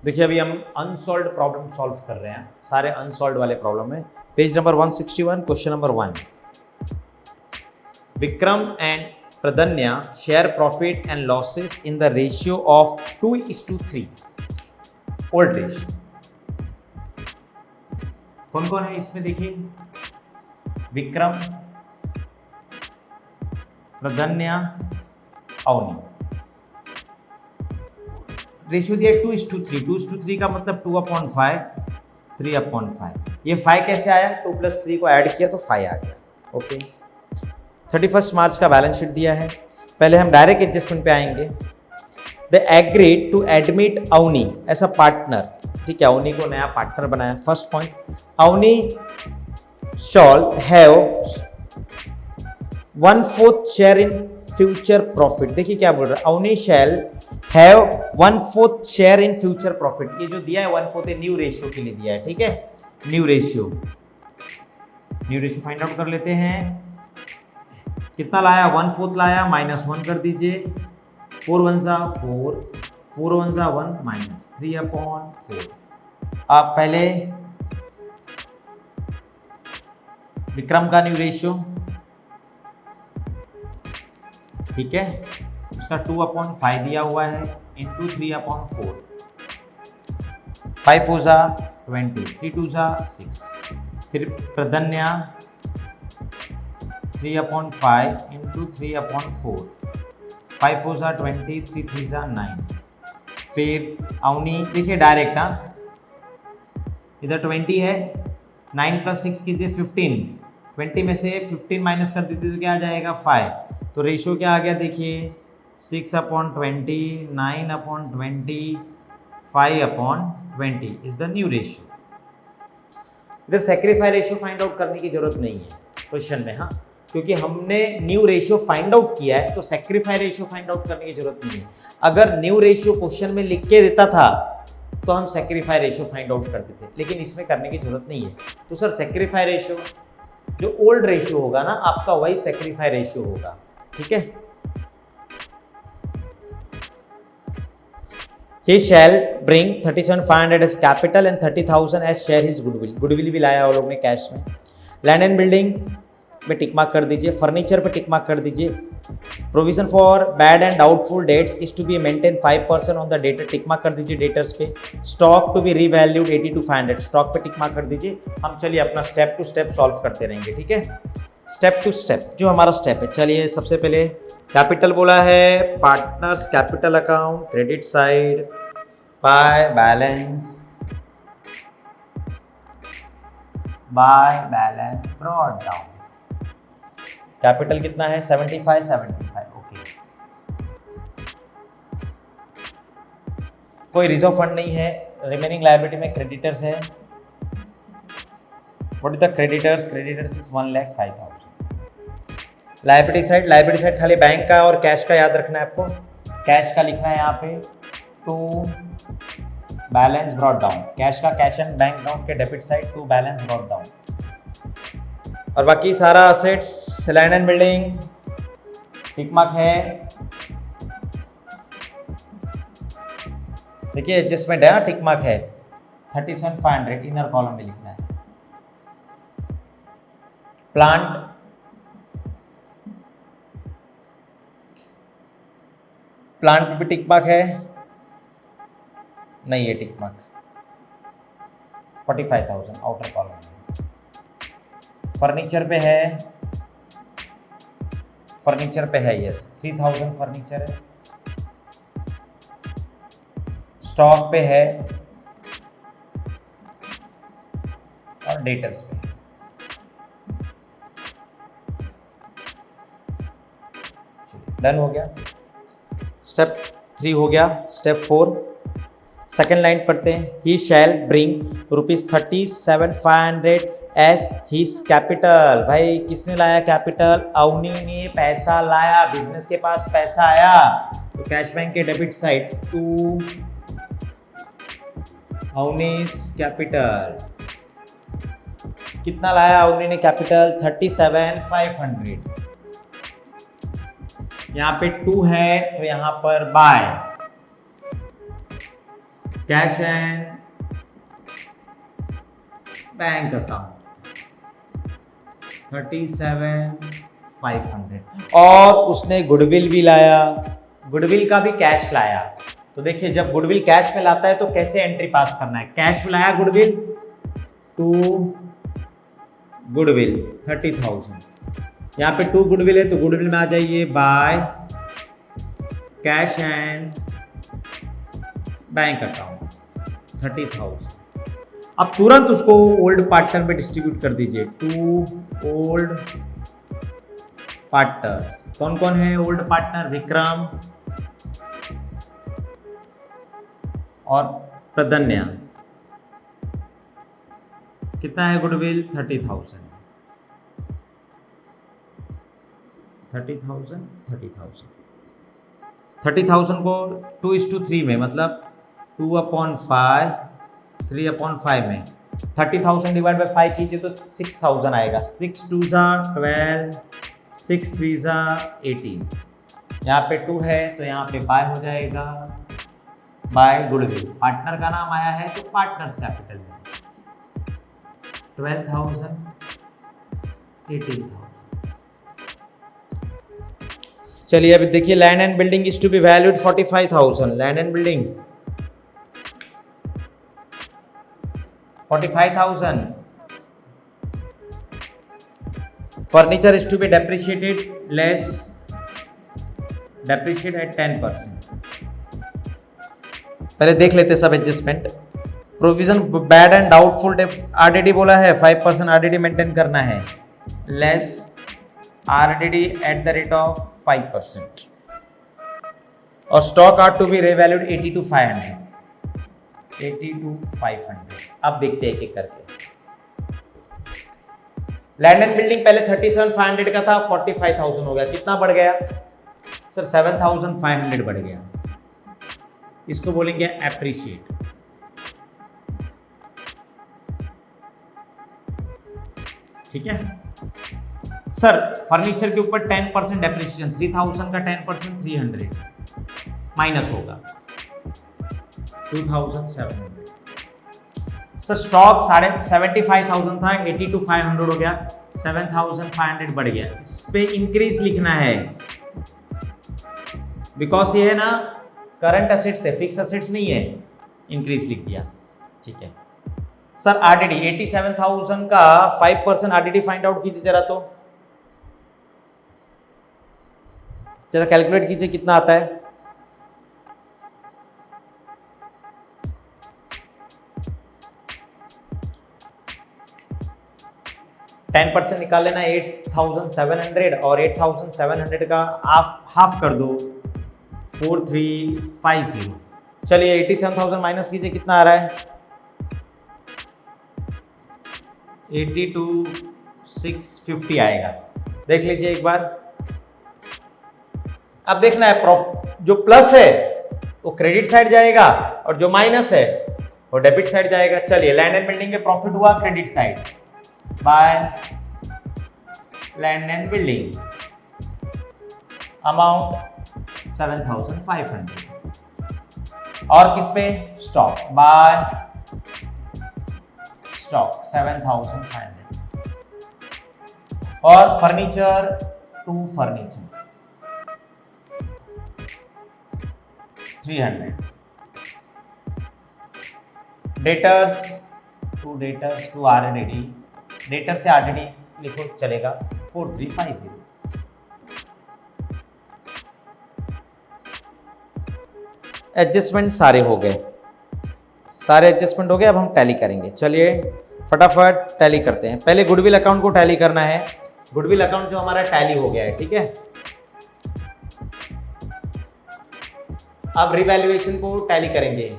देखिए अभी हम अनसॉल्व्ड प्रॉब्लम सॉल्व कर रहे हैं, सारे अनसॉल्व्ड वाले प्रॉब्लम है। Page number 161, question number 1। Vikram and Pradnya share profit and losses in the ratio of 2:3, old ratio. कौन कौन है इसमें देखिए, विक्रम, प्रदन्या, अवनी। रेशियो दिया 2:3, 2:3 का मतलब 2/5, 3/5। ये 5 कैसे आया, 2 + 3 को ऐड किया तो 5 आ गया। ओके, 31 मार्च का बैलेंस शीट दिया है। पहले हम डायरेक्ट एडजस्टमेंट पे आएंगे। The agreed to admit Avani as a partner. ठीक है, अवनी को नया पार्टनर बनाया। First point, Avani shall have 1/4 share in future profit. देखिए क्या बोल रहा है, Avani shall have 1/4 share in future profit. ये जो दिया है 1/4 न्यू रेशियो के लिए दिया है। ठीक है, न्यू रेशियो फाइंड आउट कर लेते हैं। कितना लाया, 1/4 लाया, -1 कर दीजिए। 4 1 सा 4, 4 1 सा 1, -3/4। आप पहले विक्रम का न्यू रेशियो, ठीक है, उसका 2/5 दिया हुआ है, इंटू 3/4। 5 4 सा 20, 3 2 सा 6। फिर प्रदन्या 3/5 इंटू 3/4। 5 4 सा 20, 3 3 सा 9। फिर अवनी, देखिए डायरेक्ट, इधर 20 है, 9 + 6 कीजिए 15। 20 में से 15 माइनस कर दीजिए तो क्या आ जाएगा, 5। तो रेशियो क्या आ गया देखिए, 6/20, 9/20, 5/20 इज द न्यू रेशियो। इधर सेक्रीफाई रेशियो फाइंड आउट करने की जरूरत नहीं है क्वेश्चन में, हाँ, क्योंकि हमने न्यू रेशियो फाइंड आउट किया है तो सेक्रीफाई रेशियो फाइंड आउट करने की जरूरत नहीं है। अगर न्यू रेशियो क्वेश्चन में लिख के देता था तो हम सेक्रीफाई रेशियो फाइंड आउट करते थे, लेकिन इसमें करने की जरूरत नहीं है। तो सर सेक्रीफाई रेशियो जो ओल्ड रेशियो होगा ना आपका, वही सेक्रीफाई रेशियो होगा। ठीक है, he shall bring 37,500 as capital and 30,000 as share his goodwill। Goodwill भी लाया वो लोग ने कैश में। लैंड एंड बिल्डिंग पे टिक मार्क कर दीजिए, फर्नीचर पे टिक मार्क कर दीजिए। Provision for bad and doubtful debts is to be maintain 5% on the debtor, tick mark कर दीजिए डेटर्स पे। Stock to be revalued 80 to 500, stock पे टिक मार्क कर दीजिए। हम चलिए अपना स्टेप टू स्टेप सॉल्व करते रहेंगे। ठीक है, स्टेप टू स्टेप जो हमारा स्टेप है। चलिए सबसे पहले कैपिटल बोला है, partners capital account, credit side by balance brought down. Capital कितना है, 75। ओके, कोई रिजर्व फंड नहीं है। रिमेनिंग लायबिलिटी में क्रेडिटर्स है। What is the creditors, creditors is 1,05,000। Liability side खाली बैंक का और कैश का याद रखना है आपको। कैश का लिखना है यहाँ पे, to balance brought down. Cash का कैश एंड बैंक अकाउंट के debit side, to balance brought down. और बाकी सारा assets, land and building tick mark है। देखिए एडजस्टमेंट है, टिक मार्क है। 37,500 इनर कॉलम में लिखना है। प्लांट पे भी टिक मार्क है, नहीं है tick mark. 45,000 outer column. Furniture पे है यस, 3,000 फर्नीचर है। स्टॉक पे है और डेटर्स पे। डन हो गया, स्टेप 3 हो गया। स्टेप 4 सेकेंड लाइन पढ़ते हैं। ही शैल ब्रिंग ₹37,500 एस हिज कैपिटल। भाई किसने लाया कैपिटल, अवनी ने पैसा लाया, बिजनेस के पास पैसा आया तो कैश बैंक के डेबिट साइड, टू अवनी's कैपिटल। कितना लाया अवनी ने कैपिटल, 37,500। यहाँ पे 2 है तो यहाँ पर by cash and bank account 37,500 और उसने गुडविल भी लाया, गुडविल का भी कैश लाया। तो देखिए जब गुडविल कैश में लाता है तो कैसे एंट्री पास करना है। कैश में लाया गुडविल टू गुडविल 30,000, यहाँ पे टू गुडविल है तो गुडविल में आ जाइए by cash and bank account 30,000। अब तुरंत उसको ओल्ड पार्टनर में डिस्ट्रीब्यूट कर दीजिए। टू ओल्ड पार्टनर्स, कौन कौन है ओल्ड पार्टनर? विक्रम और प्रदन्या। कितना है गुडविल? 30,000 को 2:3 में, मतलब 2/5 3/5 में 30,000 डिवाइड बाई 5 कीजिए तो 6,000 आएगा। 6 2 12, 6 3 18। यहाँ पे 2 है तो यहाँ पे बाय हो जाएगा बाय गुडविल। पार्टनर का नाम आया है तो पार्टनर्स कैपिटल में 12,000 18,000। चलिए अभी देखिए land and building is to be valued 45,000। Land and building 45,000। Furniture is to be depreciated less depreciate at 10%। पहले देख लेते सब adjustment. Provision bad and doubtful RDD बोला है 5% आरडीडी मेंटेन करना है, less RDD at the rate of 5%। और stock are to be revalued 80 to 500। 80 to 500। अब देखते हैं एक एक करके। लैंड एंड बिल्डिंग पहले 37,500 का था, 45,000 हो गया। कितना बढ़ गया सर? 7,500 बढ़ गया। इसको बोलेंगे एप्रिशिएट। ठीक है सर। फर्नीचर के ऊपर 10% डेप्रिसिएशन, 3,000 का 10% 300 माइनस होगा 2,700। सर स्टॉक 75,000 था, 80 to 500 हो गया, 7,500 बढ़ गया। इस पे इंक्रीज लिखना है बिकॉज ये है ना करंट असेट्स है, फिक्स असेट्स नहीं है। इंक्रीज लिख दिया। ठीक है सर। आरडीडी 87,000 का 5% आरडीडी फाइंड आउट कीजिए जरा, तो जरा कैलकुलेट कीजिए कितना आता है। %10 निकाल लेना 8,700 और 8,700 का आप हाफ कर दो 4,350। चलिए 87,000 माइनस कीजिए, कितना आ रहा है? 82,650 आएगा। देख लीजिए एक बार। अब देखना है जो प्लस है वो क्रेडिट साइड जाएगा और जो माइनस है वो डेबिट साइड जाएगा। चलिए लैंड एंड बिल्डिंग में प्रॉफिट हुआ credit side by land and building, amount 7,500। और किस पे? Stock by stock 7,500। और furniture to furniture 300। Debtors to RDD, debtor से आरडीडी लिखो चलेगा 4,350। एडजस्टमेंट सारे हो गए, सारे एडजस्टमेंट हो गए। अब हम टैली करेंगे। चलिए फटाफट टैली करते हैं। पहले गुडविल अकाउंट को टैली करना है। गुडविल अकाउंट जो हमारा टैली हो गया है, ठीक है। अब रिवैल्यूएशन को टैली करेंगे।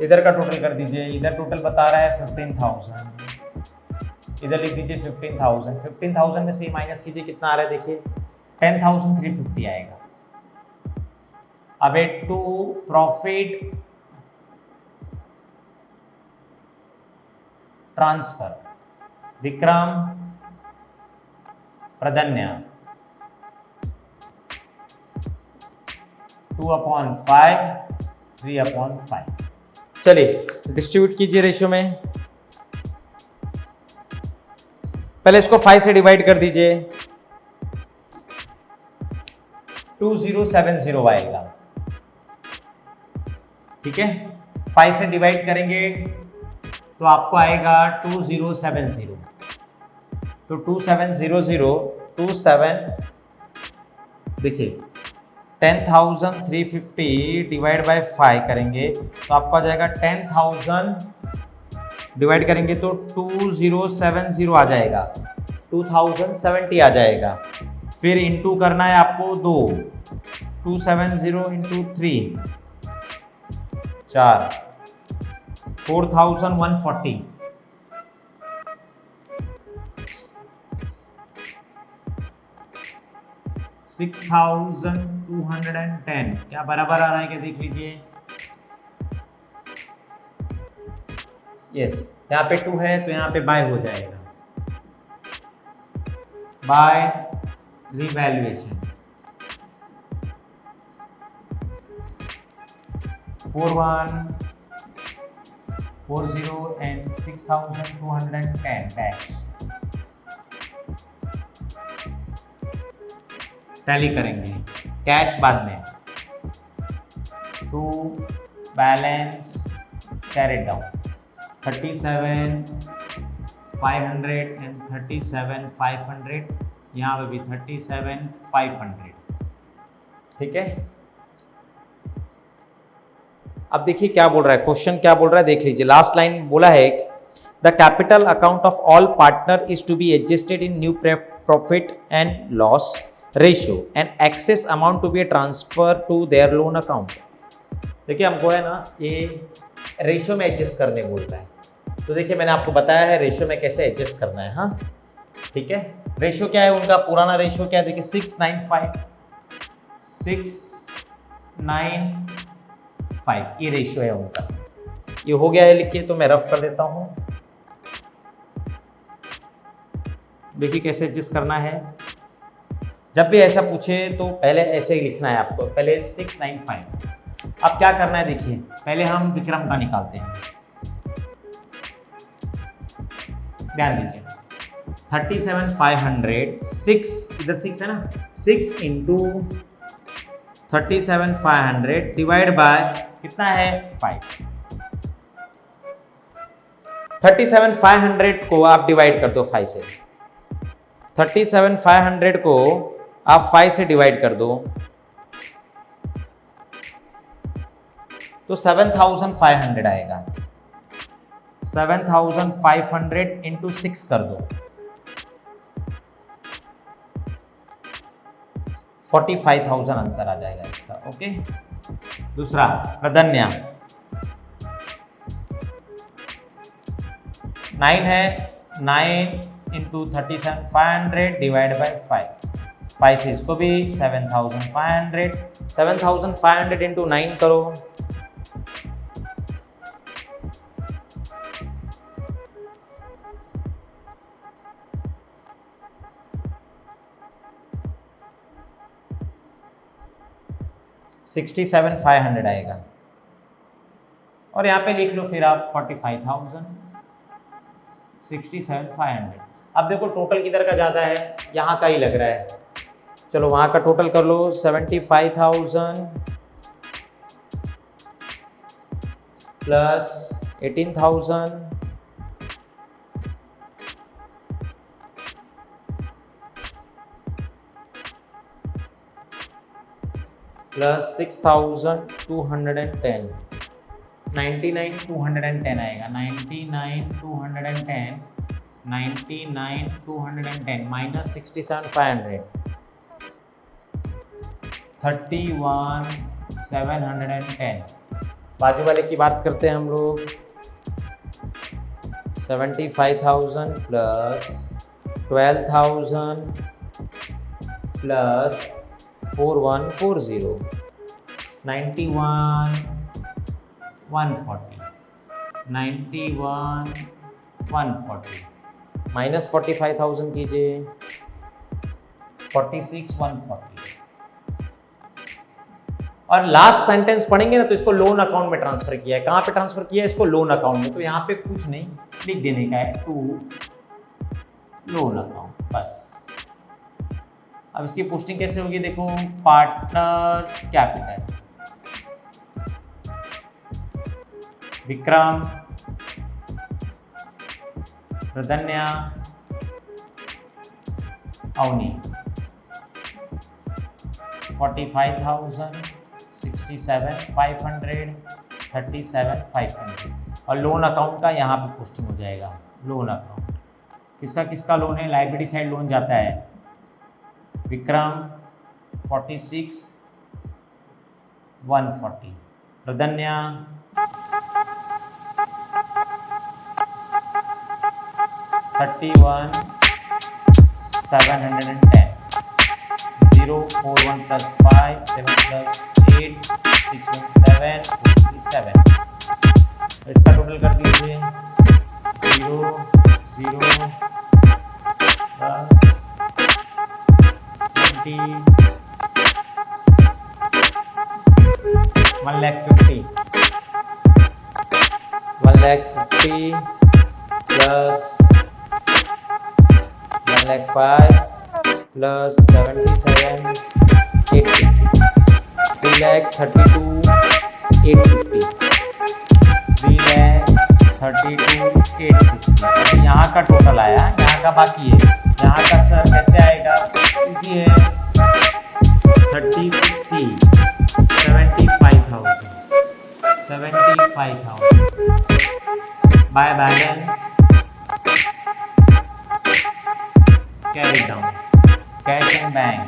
इधर का टोटल कर दीजिए। इधर टोटल बता रहा है 15,000, इधर लिख दीजिए 15,000। 15,000 में से माइनस कीजिए, कितना आ रहा है देखिए 10,350 आएगा। अब to profit transfer Vikram Pradnya 2/5, 3/5। चलिए डिस्ट्रीब्यूट कीजिए रेशियो में। पहले इसको 5 से डिवाइड कर दीजिए, 2070 आएगा। ठीक है, 5 से डिवाइड करेंगे तो आपको आएगा 2070। तो 2700 देखिए 10,350 डिवाइड बाय 5 करेंगे तो आपको आ जाएगा 10,000 डिवाइड करेंगे तो 2070 आ जाएगा, 2070 आ जाएगा। फिर इंटू करना है आपको 2, 270 इंटू 3 4, 4140। $6,210 क्या बराबर आ रहा है क्या देख लीजिए। यस, यहाँ पे 2 है तो यहाँ पे बाय हो जाएगा, by revaluation. 4140 and 6,210 dash. Tally करेंगे, कैश बाद में। To balance carry down 37,500 and 37,500, यहाँ पे भी 37,500। ठीक है, अब देखिए क्या बोल रहा है, क्वेश्चन क्या बोल रहा है देख लीजिए। लास्ट लाइन बोला है the capital account of all partner is to be adjusted in new profit and loss ratio and excess amount to be transfer to their loan account. देखिए हमको है ना ये रेशियो में एडजस्ट करने बोल रहा है, तो देखिए मैंने आपको बताया है रेशियो में कैसे एडजस्ट करना है। हाँ ठीक है, रेशियो क्या है उनका, पुराना रेशियो क्या है देखिए 695 ये रेशियो है उनका। ये हो गया है लिख के, तो मैं रफ कर देता हूं। देखिए कैसे एडजस्ट करना है, जब भी ऐसा पूछे तो पहले ऐसे ही लिखना है आपको, पहले 695। अब क्या करना है देखिए, पहले हम विक्रम का निकालते हैं, ध्यान दीजिए 37,500 6 इधर 6 है ना, 6 इंटू 37,500 डिवाइड बाय कितना है 5। 37,500 को आप डिवाइड कर दो 5 से, 37,500 को आप 5 से डिवाइड कर दो तो 7,500 आएगा। 7,500 इंटू 6 कर दो 45,000 आंसर आ जाएगा इसका। ओके, दूसरा प्रदन्या 9 है, 9 इंटू 37,500 डिवाइड बाय 5 से इसको भी 7,500, 7,500 इंटू 9 करो 67,500 आएगा, और यहाँ पे लिख लो फिर आप 45,000, 67,500। अब देखो टोटल किधर का ज़्यादा है, यहाँ का ही लग रहा है, चलो वहाँ का टोटल कर लो 75,000 प्लस 18,000 प्लस 6,210, 99,210 आएगा, 99,210, 99,210 माइनस 67,500, 31,710। बाजू वाले की बात करते हैं हम लोग, 75,000 प्लस 12,000 प्लस 4140, 91,140, 91,140 माइनस 45,000 कीजिए 46,140, और लास्ट सेंटेंस पढ़ेंगे ना तो इसको लोन अकाउंट में ट्रांसफर किया है। कहाँ पे ट्रांसफर किया है इसको? लोन अकाउंट में। तो यहाँ पे कुछ नहीं लिख देने का है, टू लोन अकाउंट, बस। अब इसकी पोस्टिंग कैसे होगी देखो, पार्टनर्स कैपिटल, विक्रम, प्रदन्या, अवनी, 45,000, 67,500, 37,500। और लोन अकाउंट का यहाँ पे पोस्टिंग हो जाएगा। लोन अकाउंट किसका किसका लोन है? लाइबिलिटी साइड लोन जाता है विक्रम 46,140, प्रदन्या 31,710, 041 + 5, 7 + 8, 617, 47। इसका टोटल कर दीजिए, 0 0 + 20, 1,50,000, 1,50,000 plus 1,05,000 plus 77, 850, 3,32,850, 3,32,850। अभी यहाँ का टोटल आया, यहाँ का बाकी है। यहाँ का सर कैसे आएगा? इजी है, 30, 60, 75,000, 75,000 by balance carry down, cash and bank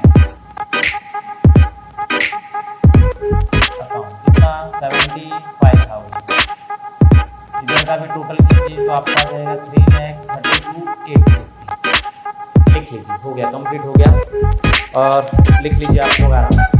account कितना? 75,000। इधर का भी टोटल कीजिए तो आपका आ जाएगा 3,32,850। लिख लीजिए, हो गया, कंप्लीट हो गया। और लिख लीजिए आप लोग आराम से।